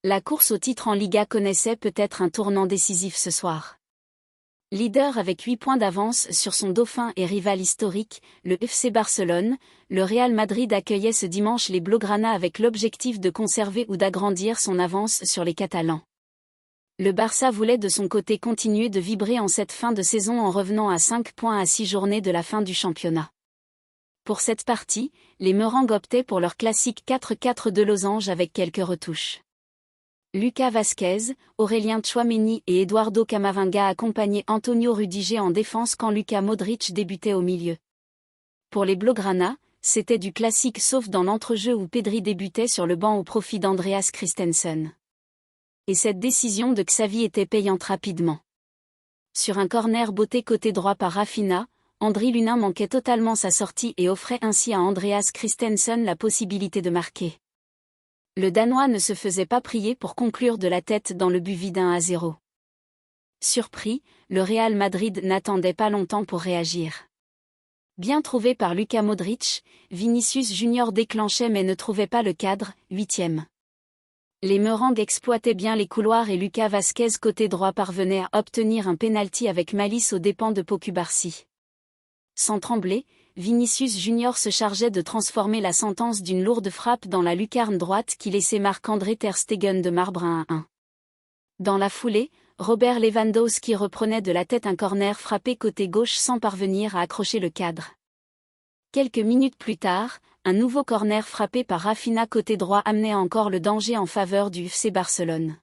La course au titre en Liga connaissait peut-être un tournant décisif ce soir. Leader avec 8 points d'avance sur son dauphin et rival historique, le FC Barcelone, le Real Madrid accueillait ce dimanche les Blaugrana avec l'objectif de conserver ou d'agrandir son avance sur les Catalans. Le Barça voulait de son côté continuer de vibrer en cette fin de saison en revenant à 5 points à 6 journées de la fin du championnat. Pour cette partie, les Merengues optaient pour leur classique 4-4 de losange avec quelques retouches. Lucas Vázquez, Aurélien Tchouaméni et Eduardo Camavinga accompagnaient Antonio Rudiger en défense quand Luka Modric débutait au milieu. Pour les Blaugrana, c'était du classique sauf dans l'entrejeu où Pedri débutait sur le banc au profit d'Andreas Christensen. Et cette décision de Xavi était payante rapidement. Sur un corner botté côté droit par Rafinha, Andriy Lunin manquait totalement sa sortie et offrait ainsi à Andreas Christensen la possibilité de marquer. Le Danois ne se faisait pas prier pour conclure de la tête dans le but vide 1-0. Surpris, le Real Madrid n'attendait pas longtemps pour réagir. Bien trouvé par Luka Modric, Vinicius Junior déclenchait mais ne trouvait pas le cadre, 8e. Les Merengues exploitaient bien les couloirs et Lucas Vázquez côté droit parvenait à obtenir un pénalty avec malice aux dépens de Pau Cubarsí. Sans trembler, Vinicius Junior se chargeait de transformer la sentence d'une lourde frappe dans la lucarne droite qui laissait Marc-André ter Stegen de marbre à 1-1. Dans la foulée, Robert Lewandowski reprenait de la tête un corner frappé côté gauche sans parvenir à accrocher le cadre. Quelques minutes plus tard, un nouveau corner frappé par Rafinha côté droit amenait encore le danger en faveur du FC Barcelone.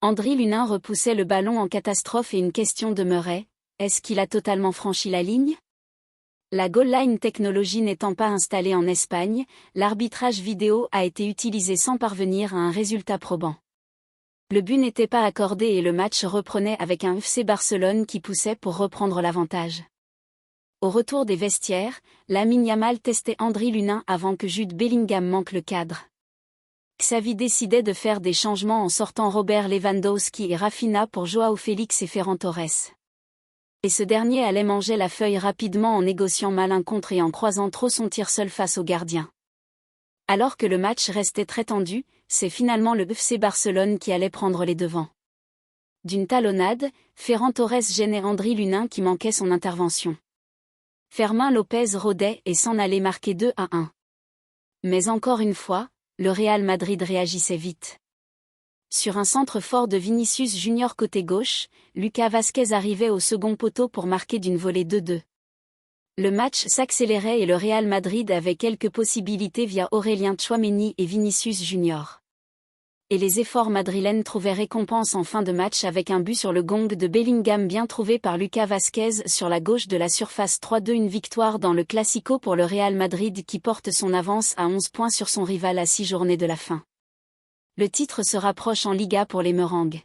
Andriy Lunin repoussait le ballon en catastrophe et une question demeurait, est-ce qu'il a totalement franchi la ligne ? La goal line technologie n'étant pas installée en Espagne, l'arbitrage vidéo a été utilisé sans parvenir à un résultat probant. Le but n'était pas accordé et le match reprenait avec un FC Barcelone qui poussait pour reprendre l'avantage. Au retour des vestiaires, Lamine Yamal testait Andriy Lunin avant que Jude Bellingham manque le cadre. Xavi décidait de faire des changements en sortant Robert Lewandowski et Rafinha pour Joao Félix et Ferran Torres. Et ce dernier allait manger la feuille rapidement en négociant malin contre et en croisant trop son tir seul face au gardien. Alors que le match restait très tendu, c'est finalement le FC Barcelone qui allait prendre les devants. D'une talonnade, Ferran Torres gênait Andriy Lunin qui manquait son intervention. Fermín López rôdait et s'en allait marquer 2-1. Mais encore une fois, le Real Madrid réagissait vite. Sur un centre fort de Vinicius Junior côté gauche, Lucas Vázquez arrivait au second poteau pour marquer d'une volée 2-2. Le match s'accélérait et le Real Madrid avait quelques possibilités via Aurélien Tchouaméni et Vinicius Junior. Et les efforts madrilènes trouvaient récompense en fin de match avec un but sur le gong de Bellingham bien trouvé par Lucas Vázquez sur la gauche de la surface 3-2. Une victoire dans le Classico pour le Real Madrid qui porte son avance à 11 points sur son rival à 6 journées de la fin. Le titre se rapproche en Liga pour les Merengues.